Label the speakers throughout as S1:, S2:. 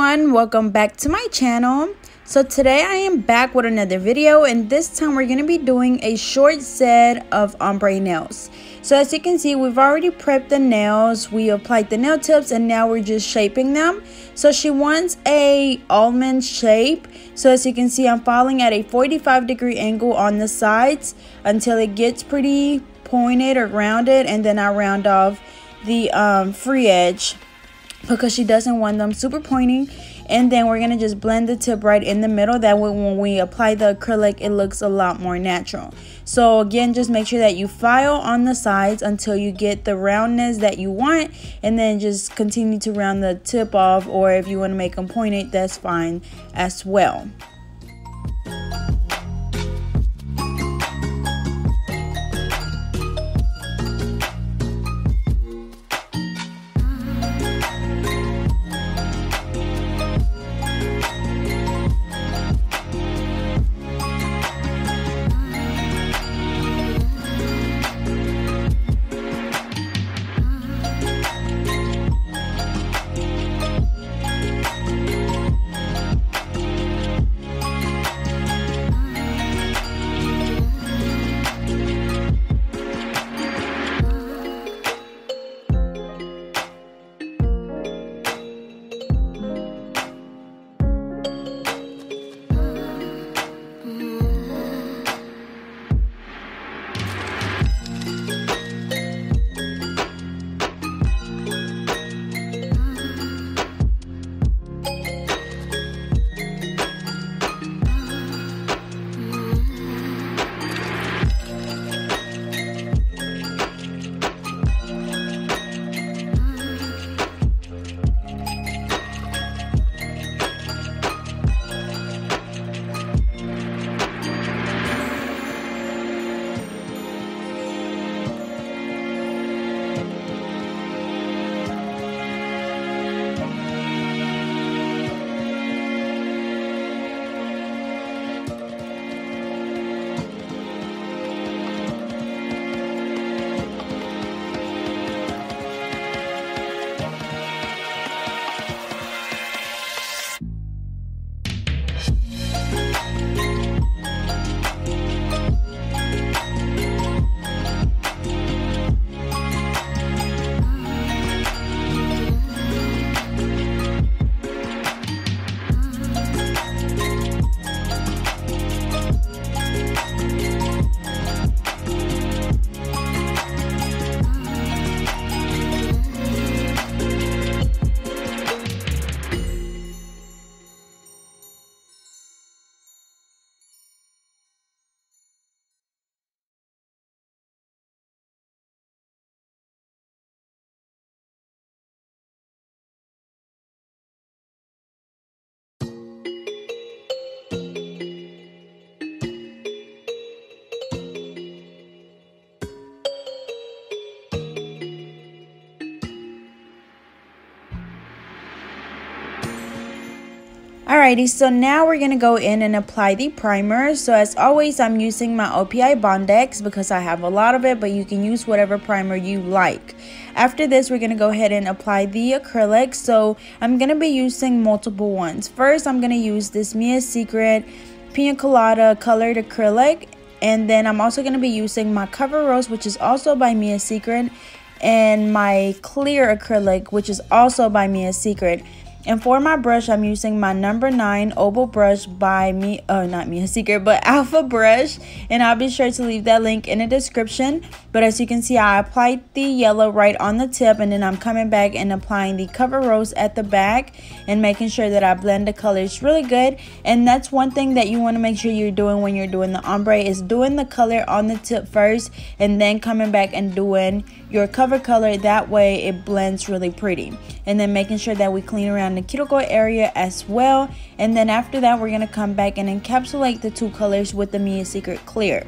S1: everyone, welcome back to my channel. So today I am back with another video, and this time we're going to be doing a short set of ombre nails. So as you can see, we've already prepped the nails, we applied the nail tips, and now we're just shaping them. So she wants a almond shape. So as you can see, I'm following at a 45-degree angle on the sides until it gets pretty pointed or rounded, and then I round off the free edge because she doesn't want them super pointy. And then we're gonna just blend the tip right in the middle. That way when we apply the acrylic, it looks a lot more natural. So again, just make sure that you file on the sides until you get the roundness that you want, and then just continue to round the tip off, or if you want to make them pointed, that's fine as well. Alrighty, so now we're going to go in and apply the primer. So as always, I'm using my OPI Bondex because I have a lot of it, but you can use whatever primer you like. After this, we're going to go ahead and apply the acrylic. So I'm going to be using multiple ones. First, I'm going to use this Mia Secret Piña Colada colored acrylic. And then I'm also going to be using my Cover Rose, which is also by Mia Secret, and my clear acrylic, which is also by Mia Secret. And for my brush, I'm using my number 9 oval brush by not Mia Secret, but Alpha Brush. And I'll be sure to leave that link in the description. But as you can see, I applied the yellow right on the tip, and then I'm coming back and applying the Cover Rose at the back and making sure that I blend the colors really good. And that's one thing that you want to make sure you're doing when you're doing the ombre, is doing the color on the tip first and then coming back and doing your cover color. That way it blends really pretty. And then making sure that we clean around the cuticle area as well. And then after that, we're going to come back and encapsulate the two colors with the Mia Secret clear.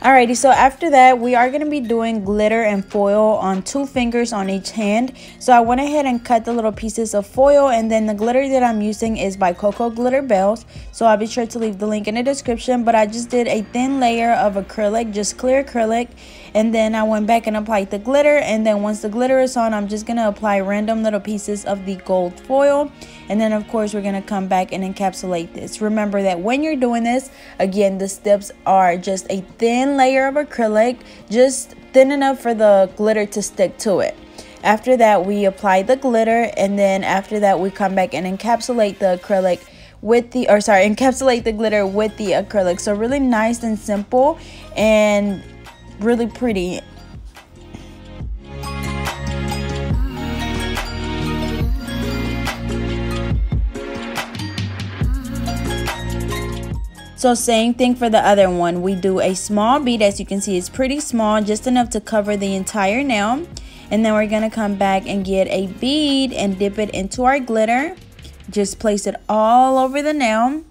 S1: Alrighty, so after that, we are going to be doing glitter and foil on 2 fingers on each hand. So I went ahead and cut the little pieces of foil, and then the glitter that I'm using is by Coco Glitter Bells. So I'll be sure to leave the link in the description, but I just did a thin layer of acrylic, just clear acrylic. And then I went back and applied the glitter, and then once the glitter is on, I'm just going to apply random little pieces of the gold foil. And then of course we're going to come back and encapsulate this. Remember that when you're doing this, again, the steps are just a thin layer of acrylic, just thin enough for the glitter to stick to it. After that, we apply the glitter, and then after that we come back and encapsulate the acrylic with the, encapsulate the glitter with the acrylic. So really nice and simple and really pretty. So same thing for the other one. We do a small bead. As you can see, it's pretty small, just enough to cover the entire nail. And then we're gonna come back and get a bead and dip it into our glitter. Just place it all over the nail.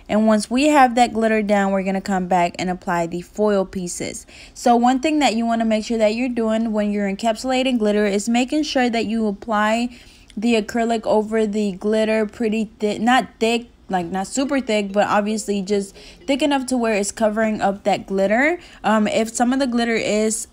S1: And once we have that glitter down, we're going to come back and apply the foil pieces. So one thing that you want to make sure that you're doing when you're encapsulating glitter is making sure that you apply the acrylic over the glitter pretty thick, not thick, like not super thick, but obviously just thick enough to where it's covering up that glitter. If some of the glitter is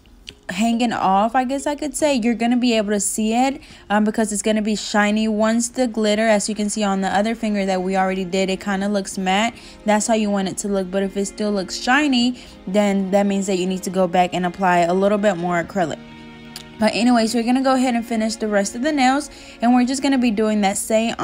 S1: hanging off, I guess I could say, you're gonna be able to see it because it's gonna be shiny. Once the glitter, as you can see on the other finger that we already did, it kind of looks matte. That's how you want it to look. But if it still looks shiny, then that means that you need to go back and apply a little bit more acrylic. But anyways, we're gonna go ahead and finish the rest of the nails, and we're just gonna be doing that same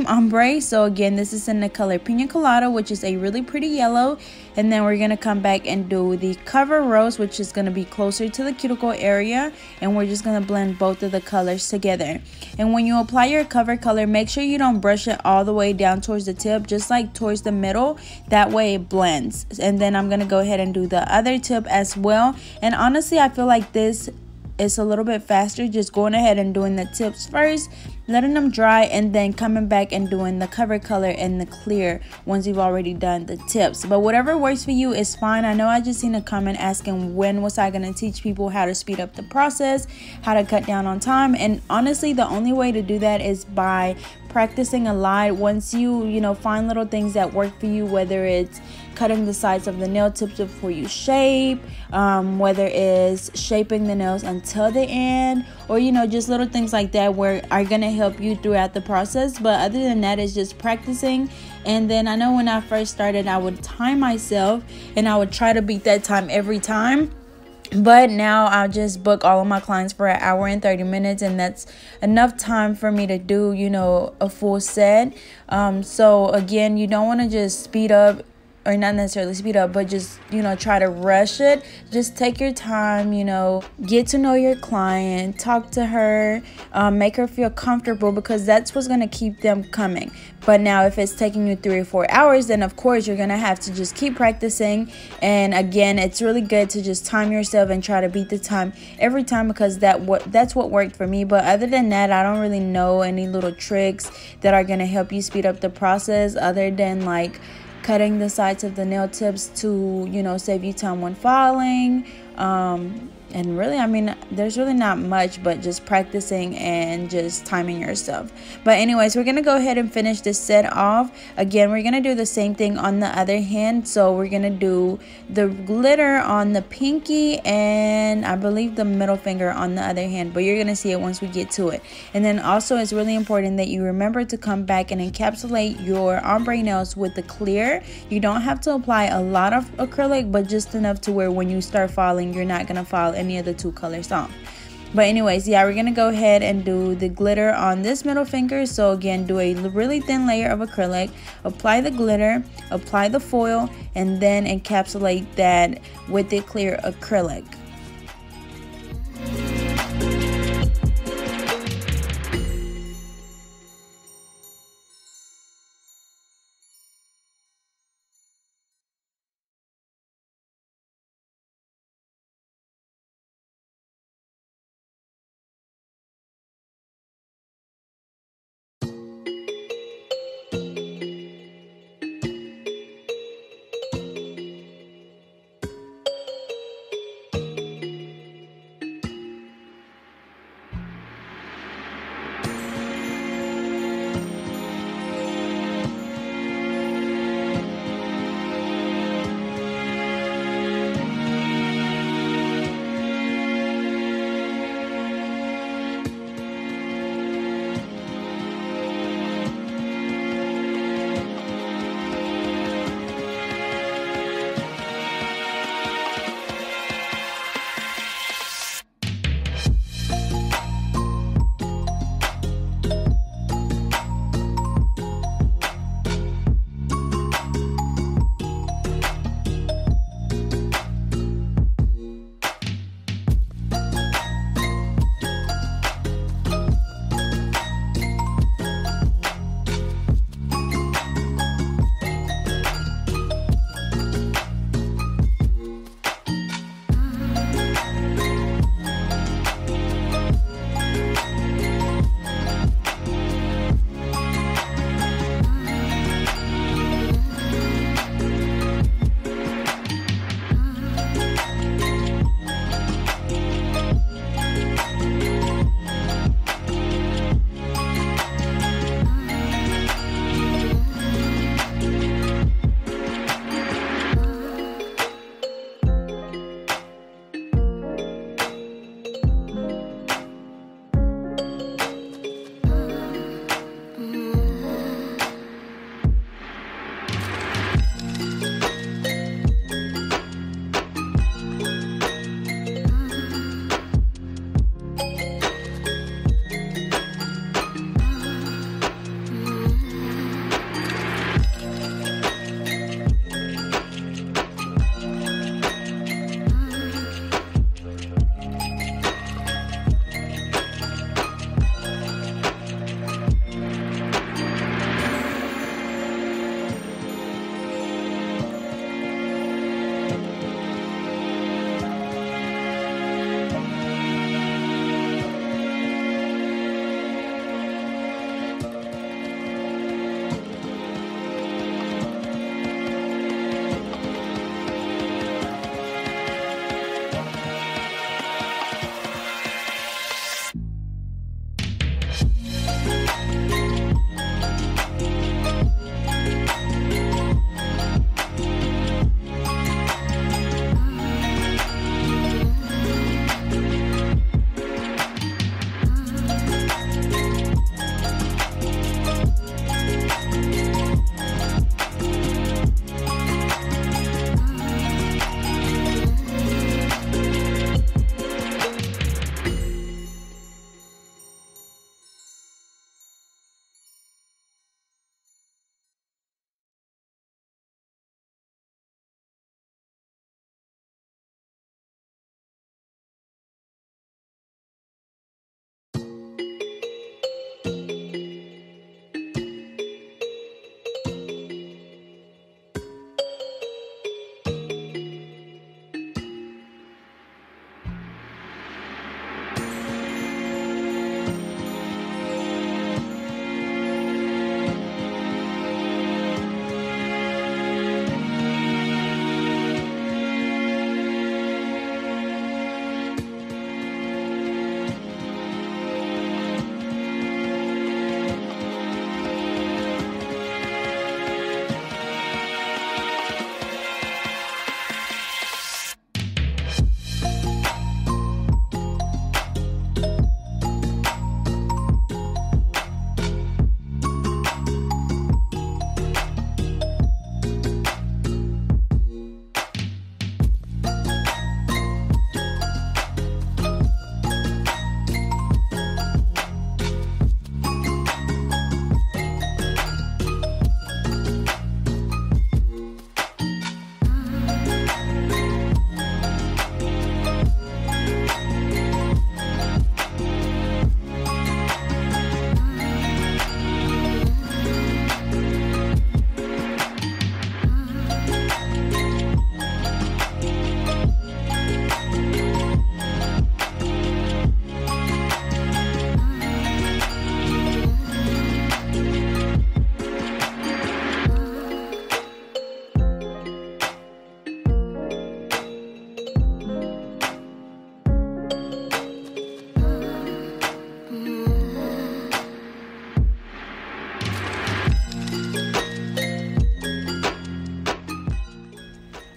S1: ombre. So again, this is in the color Piña Colada, which is a really pretty yellow. And then we're gonna come back and do the cover rose, which is gonna be closer to the cuticle area, and we're just gonna blend both of the colors together. And when you apply your cover color, make sure you don't brush it all the way down towards the tip, just like towards the middle. That way it blends. And then I'm gonna go ahead and do the other tip as well. And honestly, I feel like this is a little bit faster, just going ahead and doing the tips first, letting them dry, and then coming back and doing the cover color and the clear once you've already done the tips. But whatever works for you is fine. I know I just seen a comment asking when was I going to teach people how to speed up the process, how to cut down on time. And honestly, the only way to do that is by practicing a lot. Once you find little things that work for you, whether it's cutting the sides of the nail tips before you shape, whether it's shaping the nails until the end, or just little things like that where are gonna help you throughout the process. But other than that, it's just practicing. And then I know when I first started, I would time myself and I would try to beat that time every time. But now I'll just book all of my clients for 1 hour and 30 minutes, and that's enough time for me to do a full set. So again, you don't want to just speed up, or not necessarily speed up, but just try to rush it. Just take your time, get to know your client, talk to her, make her feel comfortable, because that's what's going to keep them coming. But now if it's taking you 3 or 4 hours, then of course you're going to have to just keep practicing. And again, it's really good to just time yourself and try to beat the time every time, because that's what worked for me. But other than that, I don't really know any little tricks that are going to help you speed up the process, other than like cutting the sides of the nail tips to save you time when filing. And really, I mean, there's really not much, but just practicing and just timing yourself. But anyways, we're gonna go ahead and finish this set off. Again, we're gonna do the same thing on the other hand. So we're gonna do the glitter on the pinky and I believe the middle finger on the other hand, but you're gonna see it once we get to it. And then also, it's really important that you remember to come back and encapsulate your ombre nails with the clear. You don't have to apply a lot of acrylic, but just enough to where when you start filing, you're not gonna file any of the 2 colors off. But anyways, yeah, we're gonna go ahead and do the glitter on this middle finger. So again, do a really thin layer of acrylic, apply the glitter, apply the foil, and then encapsulate that with the clear acrylic.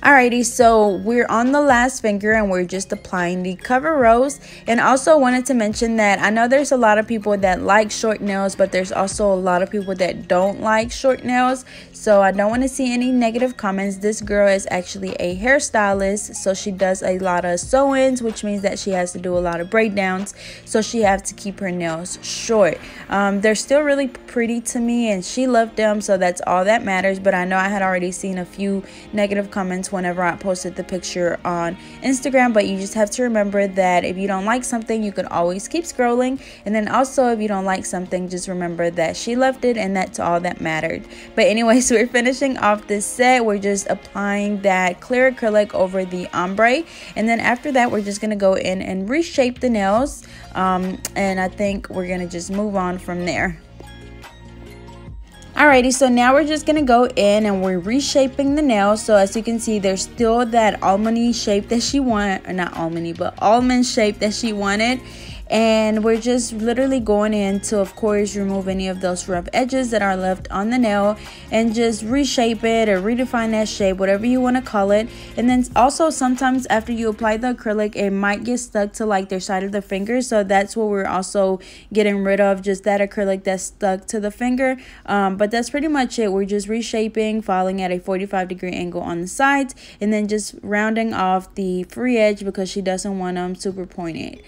S1: Alrighty, so we're on the last finger and we're just applying the cover rose. And also wanted to mention that I know there's a lot of people that like short nails, but there's also a lot of people that don't like short nails. So I don't want to see any negative comments. This girl is actually a hairstylist, so she does a lot of sew-ins, which means that she has to do a lot of braid downs. So she has to keep her nails short. They're still really pretty to me and she loved them, so that's all that matters. But I know I had already seen a few negative comments whenever I posted the picture on Instagram, but you just have to remember that if you don't like something, you can always keep scrolling. And then also if you don't like something, just remember that she loved it and that's all that mattered. But anyways, we're finishing off this set. We're just applying that clear acrylic over the ombre, and then after that we're just gonna go in and reshape the nails, and I think we're gonna just move on from there. Alrighty, so now we're just gonna go in and we're reshaping the nails. So as you can see, there's still that almondy shape that she wanted, or not almondy, but almond shape that she wanted. And we're just literally going in to, of course, remove any of those rough edges that are left on the nail and just reshape it or redefine that shape, whatever you want to call it. And then also sometimes after you apply the acrylic, it might get stuck to like their side of the finger. So that's what we're also getting rid of, just that acrylic that's stuck to the finger. But that's pretty much it. We're just reshaping, falling at a 45-degree angle on the sides, and then just rounding off the free edge because she doesn't want them super pointed.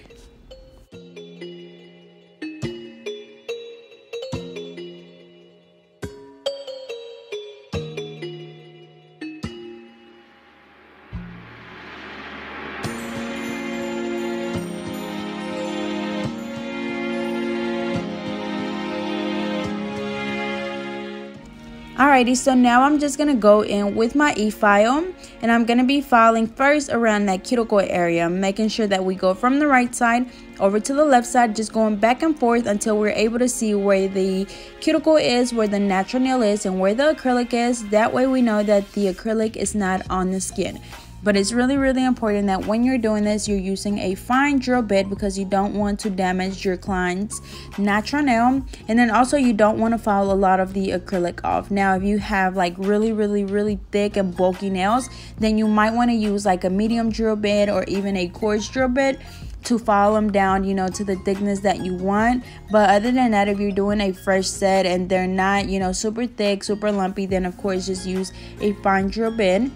S1: Alrighty, so now I'm just going to go in with my e-file, and I'm going to be filing first around that cuticle area, making sure that we go from the right side over to the left side, just going back and forth until we're able to see where the cuticle is, where the natural nail is, and where the acrylic is. That way we know that the acrylic is not on the skin. But it's really important that when you're doing this, you're using a fine drill bit because you don't want to damage your client's natural nail. And then also you don't want to file a lot of the acrylic off. Now if you have like really thick and bulky nails, then you might want to use like a medium drill bit or even a coarse drill bit to file them down, you know, to the thickness that you want. But other than that, if you're doing a fresh set and they're not, you know, super thick, super lumpy, then of course just use a fine drill bit.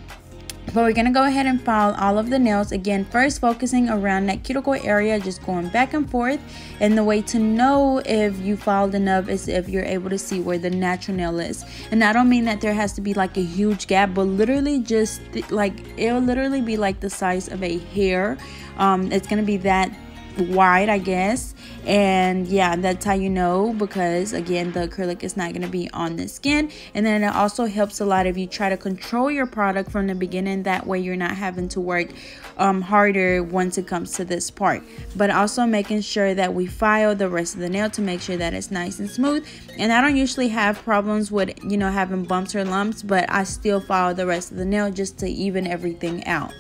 S1: But we're going to go ahead and file all of the nails. Again, first focusing around that cuticle area, just going back and forth. And the way to know if you filed enough is if you're able to see where the natural nail is. And I don't mean that there has to be like a huge gap, but literally just like, it'll literally be like the size of a hair. It's going to be that wide, I guess. And yeah, that's how you know, because again, the acrylic is not going to be on the skin. And then it also helps a lot if you try to control your product from the beginning. That way you're not having to work harder once it comes to this part. But also making sure that we file the rest of the nail to make sure that it's nice and smooth. And I don't usually have problems with, you know, having bumps or lumps, but I still file the rest of the nail just to even everything out.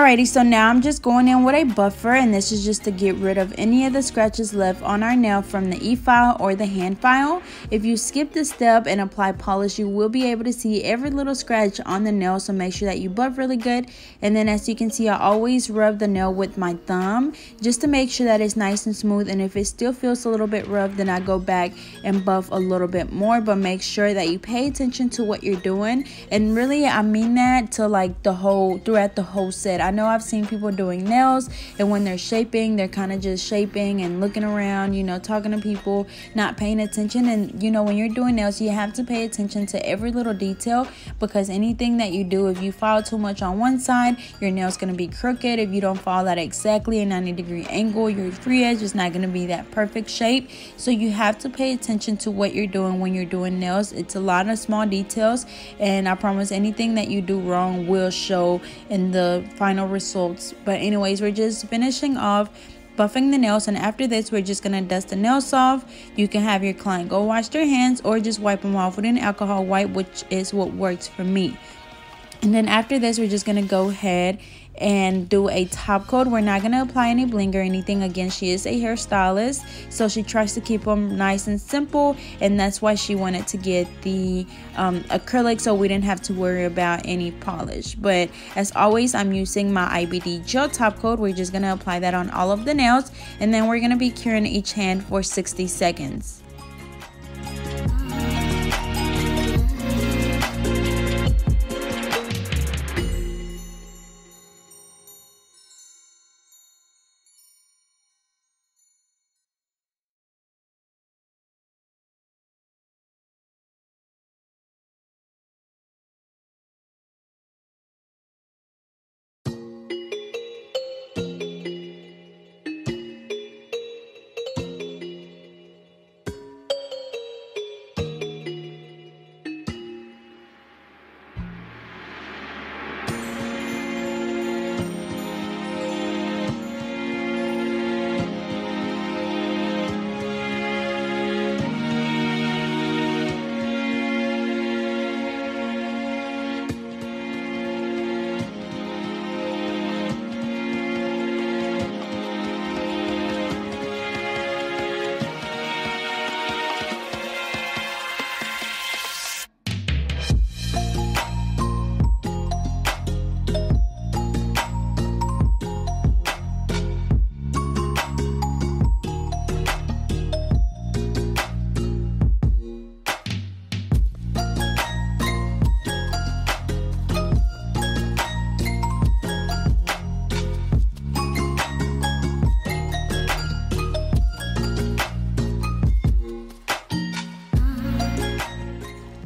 S1: Alrighty, so now I'm just going in with a buffer, and this is just to get rid of any of the scratches left on our nail from the e-file or the hand file. If you skip this step and apply polish, you will be able to see every little scratch on the nail, so make sure that you buff really good. And then as you can see, I always rub the nail with my thumb just to make sure that it's nice and smooth, and if it still feels a little bit rough, then I go back and buff a little bit more. But make sure that you pay attention to what you're doing, and really I mean that to like throughout the whole set. I know I've seen people doing nails, and when they're shaping, they're kind of just shaping and looking around, you know, talking to people, not paying attention. And you know, when you're doing nails, you have to pay attention to every little detail, because anything that you do, if you file too much on one side, your nail's going to be crooked. If you don't file that exactly a 90-degree angle, your free edge is not going to be that perfect shape. So you have to pay attention to what you're doing when you're doing nails. It's a lot of small details, and I promise anything that you do wrong will show in the final results. But anyways, we're just finishing off buffing the nails, and after this we're just gonna dust the nails off. You can have your client go wash their hands or just wipe them off with an alcohol wipe, which is what works for me. And then after this we're just gonna go ahead and do a top coat. We're not going to apply any bling or anything. Again, she is a hairstylist, so she tries to keep them nice and simple, and that's why she wanted to get the acrylic, so we didn't have to worry about any polish. But as always, I'm using my IBD gel top coat. We're just going to apply that on all of the nails, and then we're going to be curing each hand for 60 seconds.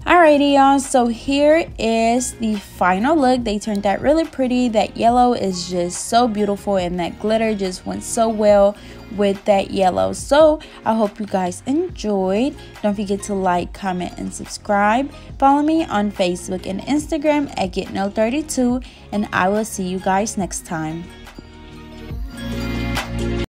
S1: Alrighty y'all, so here is the final look. They turned out really pretty. That yellow is just so beautiful, and that glitter just went so well with that yellow. So I hope you guys enjoyed. Don't forget to like, comment, and subscribe. Follow me on Facebook and Instagram at GetNail32, and I will see you guys next time.